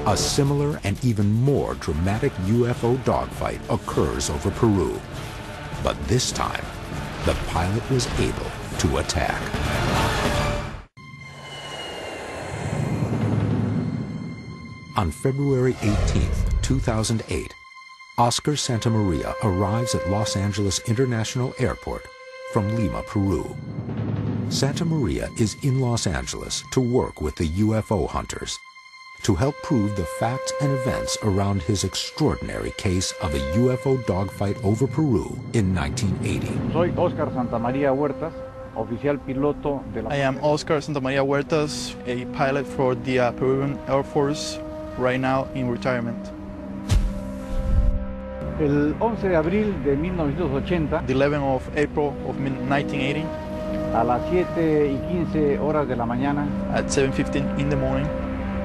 A similar and even more dramatic UFO dogfight occurs over Peru. But this time, the pilot was able to attack. On February 18, 2008, Oscar Santamaria arrives at Los Angeles International Airport from Lima, Peru. Santamaria is in Los Angeles to work with the UFO hunters to help prove the facts and events around his extraordinary case of a UFO dogfight over Peru in 1980. Soy Oscar Santamaria Huertas, oficial piloto de la... I am Oscar Santamaria Huertas, a pilot for the Peruvian Air Force, right now in retirement. El 11 de abril de 1980, The 11th of April of 1980, a las 7:15 horas de la mañana, at 7:15 in the morning,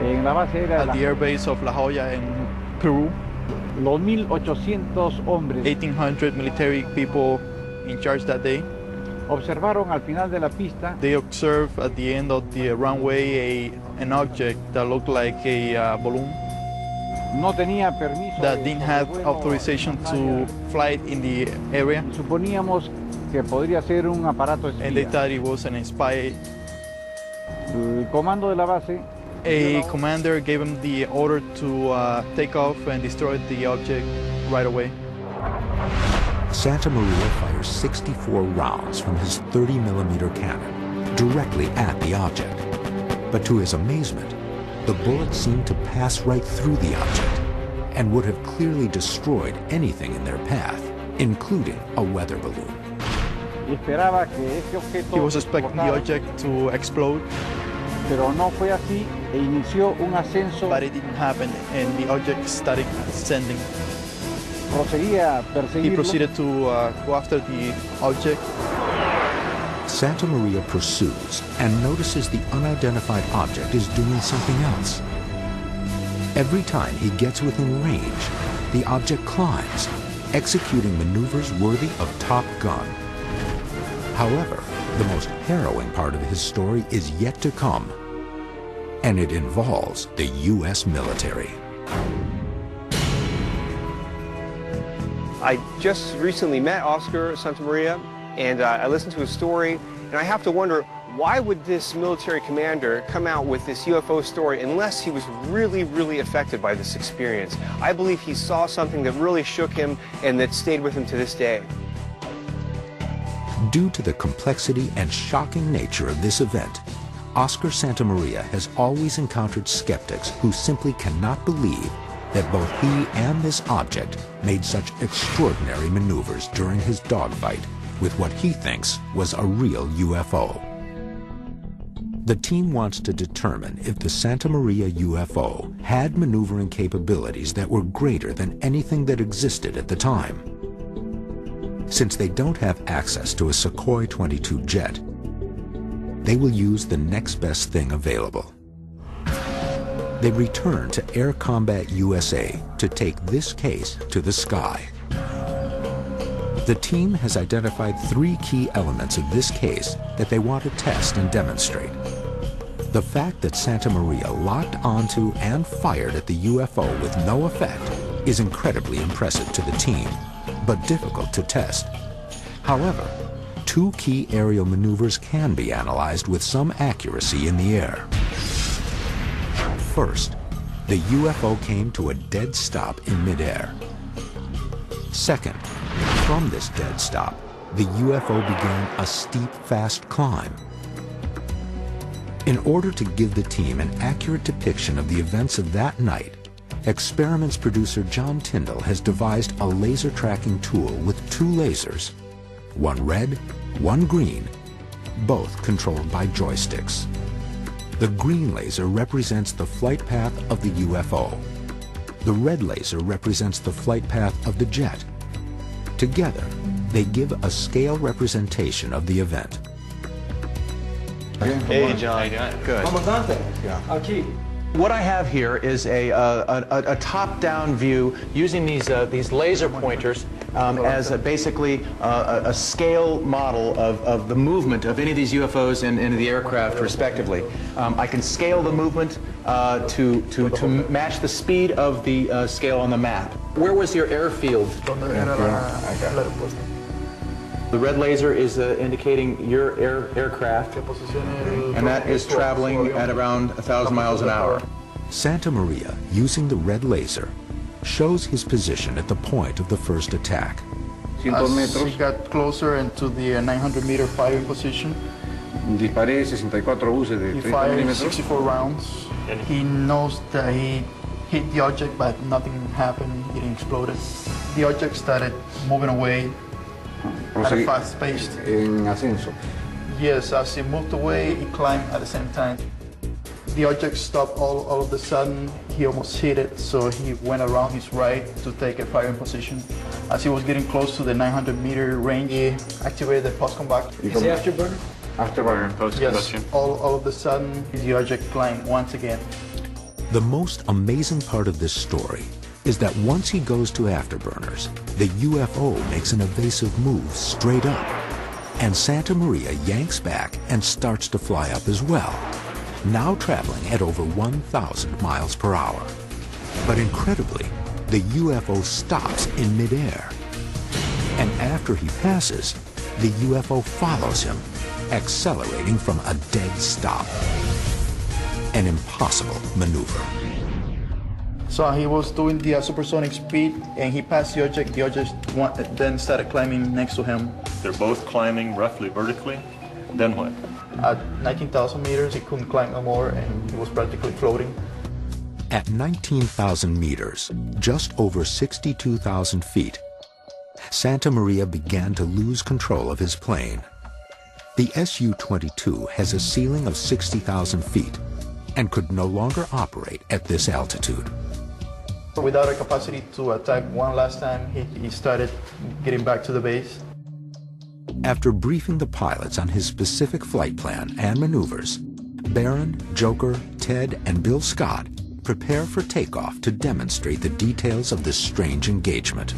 en la base aérea at the airbase of La Joya in Peru, los 1,800 hombres 1,800 military people in charge that day, observaron al final de la pista. They observed at the end of the runway an object that looked like a balloon No tenía permiso that didn't have authorization to fly in the area. Suponíamos que podría ser un aparato espía. And they thought it was an spy. El comando de la base, a commander gave him the order to take off and destroy the object right away. Santamaria fires 64 rounds from his 30mm cannon directly at the object. But to his amazement, the bullets seemed to pass right through the object and would have clearly destroyed anything in their path, including a weather balloon. He was expecting the object to explode, pero no fue así e inició un ascenso. But it didn't happen, and the object started ascending. He proceeded to go after the object. Santamaria pursues and notices the unidentified object is doing something else. Every time he gets within range, the object climbs, executing maneuvers worthy of Top Gun. However, the most harrowing part of his story is yet to come, and it involves the U.S. military. I just recently met Oscar Santamaria, and I listened to his story, and I have to wonder, why would this military commander come out with this UFO story unless he was really, really affected by this experience? I believe he saw something that really shook him and that stayed with him to this day. Due to the complexity and shocking nature of this event, Oscar Santamaria has always encountered skeptics who simply cannot believe that both he and this object made such extraordinary maneuvers during his dogfight with what he thinks was a real UFO. The team wants to determine if the Santamaria UFO had maneuvering capabilities that were greater than anything that existed at the time. Since they don't have access to a Sukhoi SU-22 jet, they will use the next best thing available. They return to Air Combat USA to take this case to the sky. The team has identified 3 key elements of this case that they want to test and demonstrate. The fact that Santamaria locked onto and fired at the UFO with no effect is incredibly impressive to the team, but difficult to test. However, 2 key aerial maneuvers can be analyzed with some accuracy in the air. First, the UFO came to a dead stop in midair. Second, from this dead stop, the UFO began a steep, fast climb. In order to give the team an accurate depiction of the events of that night, Experiments producer John Tyndall has devised a laser tracking tool with 2 lasers, one red, one green, both controlled by joysticks. The green laser represents the flight path of the UFO. The red laser represents the flight path of the jet. Together, they give a scale representation of the event. Hey, John. How you doing? Good. Comandante, aquí. What I have here is a top-down view using these laser pointers as basically a scale model of the movement of any of these UFOs and the aircraft, respectively. I can scale the movement to match the speed of the scale on the map. Where was your airfield? The red laser is indicating your aircraft, and that is traveling at around 1,000 miles an hour. Santa Maria, using the red laser, shows his position at the point of the first attack. As he got closer into the 900-meter firing position, Disparé 64 buses de he 30 fired milímetros. 64 rounds. And he knows that he hit the object, but nothing happened. It didn't explode. The object started moving away at a fast pace. En ascenso. Yes, as he moved away, he climbed at the same time. The object stopped all of a sudden. He almost hit it, so he went around his right to take a firing position. As he was getting close to the 900-meter range, he activated the post-combat. Is the afterburner? Afterburner, post-combustion. Yes, all of a sudden, the object climbed once again. The most amazing part of this story is that once he goes to afterburners, the UFO makes an evasive move straight up, and Santa Maria yanks back and starts to fly up as well, now traveling at over 1,000 miles per hour. But incredibly, the UFO stops in midair. And after he passes, the UFO follows him, accelerating from a dead stop. An impossible maneuver. So he was doing the supersonic speed, and he passed the object. The object then started climbing next to him. They're both climbing roughly vertically. Then what? At 19,000 meters, he couldn't climb no more, and he was practically floating. At 19,000 meters, just over 62,000 feet, Santa Maria began to lose control of his plane. The Su-22 has a ceiling of 60,000 feet and could no longer operate at this altitude. Without a capacity to attack one last time, he started getting back to the base. After briefing the pilots on his specific flight plan and maneuvers, Barron, Joker, Ted, and Bill Scott prepare for takeoff to demonstrate the details of this strange engagement.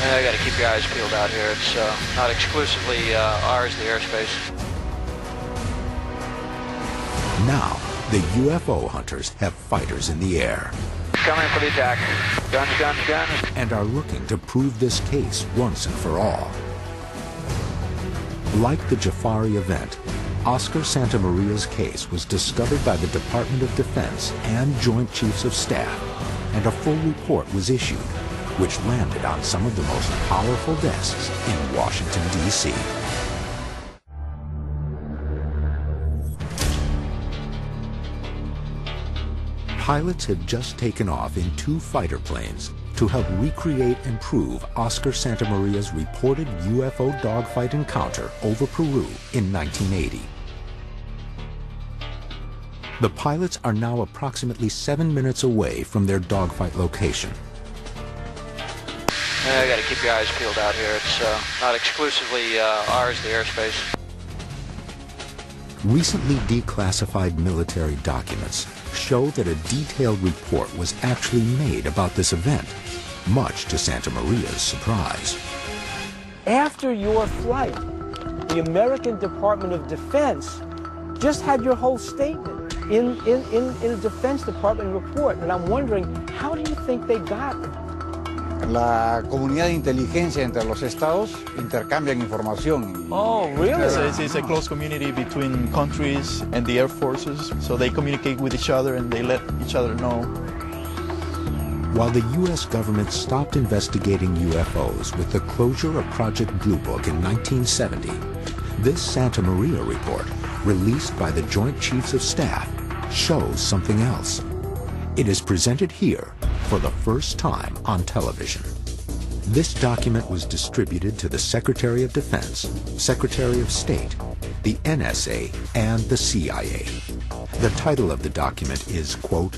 I got to keep your eyes peeled out here. It's not exclusively ours, the airspace. Now, the UFO hunters have fighters in the air. Coming for the attack. Guns, guns, guns. And are looking to prove this case once and for all. Like the Jafari event, Oscar Santamaria's case was discovered by the Department of Defense and Joint Chiefs of Staff, and a full report was issued, which landed on some of the most powerful desks in Washington, D.C. Pilots have just taken off in 2 fighter planes to help recreate and prove Oscar Santamaria's reported UFO dogfight encounter over Peru in 1980. The pilots are now approximately 7 minutes away from their dogfight location. I got to keep your eyes peeled out here. It's not exclusively ours, the airspace. Recently declassified military documents show that a detailed report was actually made about this event, much to Santa Maria's surprise. After your flight, the American Department of Defense just had your whole statement in a Defense Department report, and I'm wondering, how do you think they got it? La comunidad de inteligencia entre los estados intercambian información. Oh, really? It's a close community between countries and the air forces, so they communicate with each other and they let each other know. While the U.S. government stopped investigating UFOs with the closure of Project Blue Book in 1970, this Santa Maria report, released by the Joint Chiefs of Staff, shows something else. It is presented here for the first time on television. This document was distributed to the Secretary of Defense, Secretary of State, the NSA, and the CIA. The title of the document is, quote,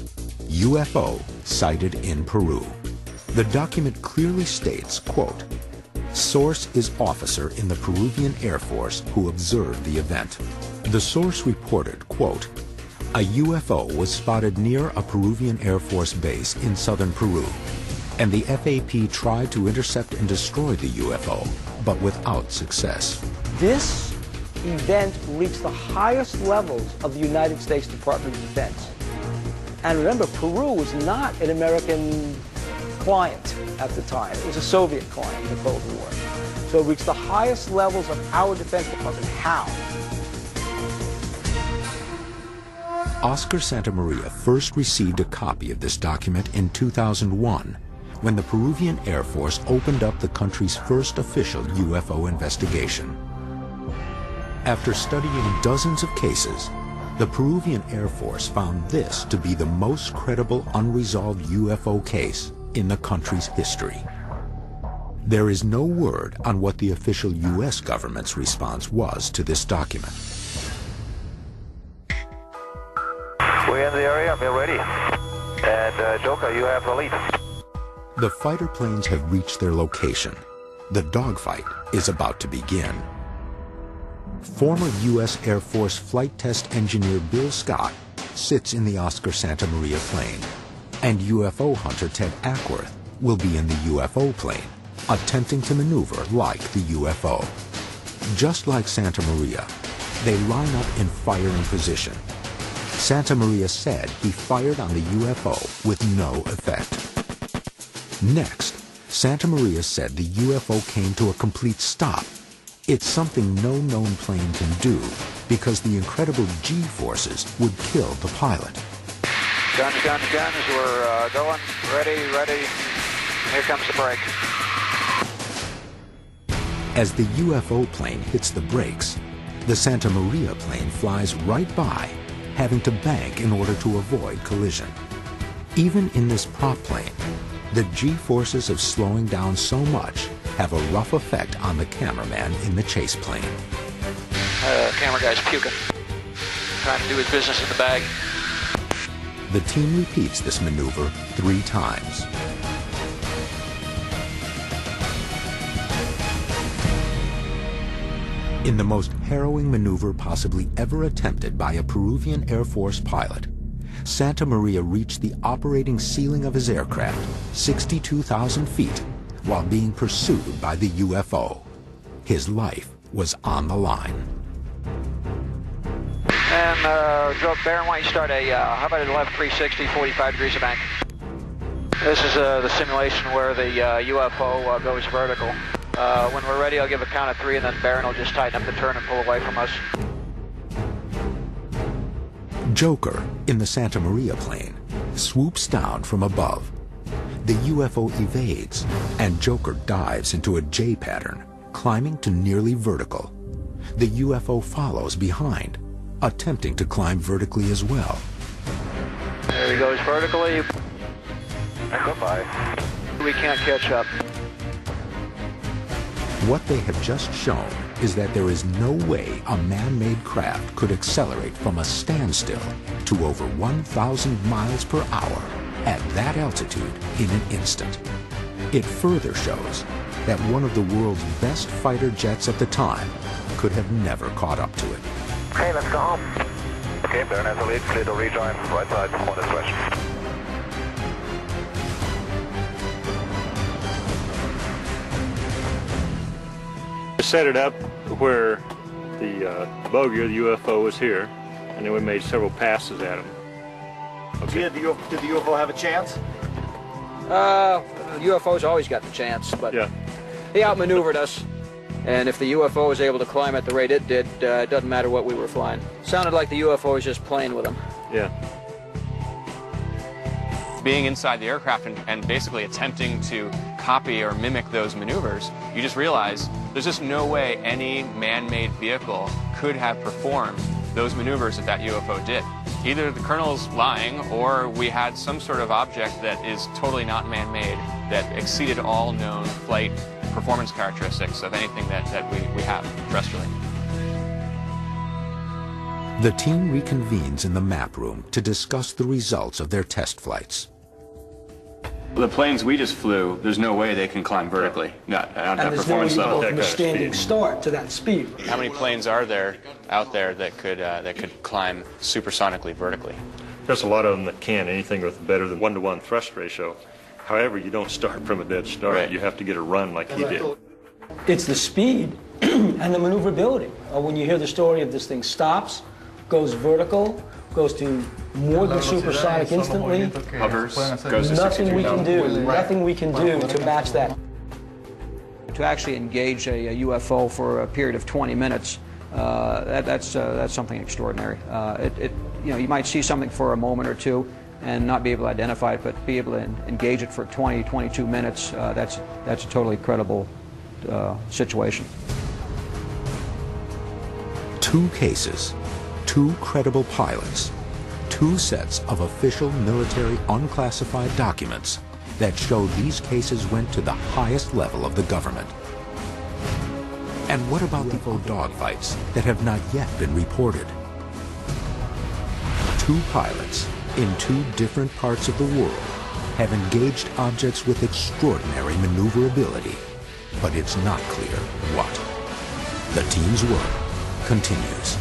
UFO sighted in Peru. The document clearly states, quote, source is officer in the Peruvian Air Force who observed the event. The source reported, quote, a UFO was spotted near a Peruvian Air Force base in southern Peru, and the FAP tried to intercept and destroy the UFO, but without success. This event reached the highest levels of the United States Department of Defense. And remember, Peru was not an American client at the time. It was a Soviet client in the Cold War. So it reached the highest levels of our Defense Department. How? Oscar Santamaria first received a copy of this document in 2001, when the Peruvian Air Force opened up the country's first official UFO investigation. After studying dozens of cases, the Peruvian Air Force found this to be the most credible unresolved UFO case in the country's history. There is no word on what the official U.S. government's response was to this document. We're in the area, we're ready. And Joker, you have the lead. The fighter planes have reached their location. The dogfight is about to begin. Former U.S. Air Force flight test engineer Bill Scott sits in the Oscar Santamaria plane, and UFO hunter Ted Ackworth will be in the UFO plane, attempting to maneuver like the UFO. Just like Santamaria, they line up in firing position. Santamaria said he fired on the UFO with no effect. Next, Santamaria said the UFO came to a complete stop. It's something no known plane can do because the incredible G-forces would kill the pilot. Guns, guns, guns, we're going. Ready, ready. Here comes the brake. As the UFO plane hits the brakes, the Santamaria plane flies right by, having to bank in order to avoid collision. Even in this prop plane, the G-forces of slowing down so much have a rough effect on the cameraman in the chase plane. Camera guy's puking. Trying to do his business in the bag. The team repeats this maneuver 3 times. In the most harrowing maneuver possibly ever attempted by a Peruvian Air Force pilot, Santamaria reached the operating ceiling of his aircraft, 62,000 feet, while being pursued by the UFO. His life was on the line. And Joe Barron, why don't you start how about a left 360, 45 degrees of bank? This is the simulation where the UFO goes vertical. When we're ready, I'll give a count of 3, and then Barron will just tighten up the turn and pull away from us. Joker, in the Santamaria plane, swoops down from above. The UFO evades, and Joker dives into a J pattern, climbing to nearly vertical. The UFO follows behind, attempting to climb vertically as well. There he goes vertically. Goodbye. We can't catch up. What they have just shown is that there is no way a man-made craft could accelerate from a standstill to over 1,000 miles per hour at that altitude in an instant. It further shows that one of the world's best fighter jets at the time could have never caught up to it. Okay, let's go home. Okay, Barron has the lead, clear to rejoin, right side, on this direction. Set it up where the bogey or the UFO was here, and then we made several passes at him. Okay. Did the UFO have a chance? UFO's always got the chance, but yeah, he outmaneuvered us. And if the UFO was able to climb at the rate it did, it doesn't matter what we were flying. Sounded like the UFO was just playing with him. Yeah. Being inside the aircraft and basically attempting to copy or mimic those maneuvers, you just realize there's just no way any man-made vehicle could have performed those maneuvers that UFO did. either the colonel's lying or we had some sort of object that is totally not man-made that exceeded all known flight performance characteristics of anything that we have terrestrially. The team reconvenes in the map room to discuss the results of their test flights. The planes we just flew, there's no way they can climb vertically, not at that performance level. And there's no way you go from a standing start to that speed. How many planes are there out there that could climb supersonically vertically? There's a lot of them that can, anything with better than 1-to-1 thrust ratio. However, you don't start from a dead start. Right. You have to get a run like he did. It's the speed and the maneuverability. When you hear the story of this thing stops, goes vertical, goes to more than supersonic instantly, hovers, goes to nothing we can do, nothing we can do to match that. To actually engage a UFO for a period of 20 minutes, that's something extraordinary. You might see something for a moment or two and not be able to identify it, but be able to engage it for 20, 22 minutes, that's a totally credible situation. 2 cases, 2 credible pilots, 2 sets of official military unclassified documents that show these cases went to the highest level of the government. And what about the UFO dogfights that have not yet been reported? 2 pilots in 2 different parts of the world have engaged objects with extraordinary maneuverability, but it's not clear what. The team's work continues.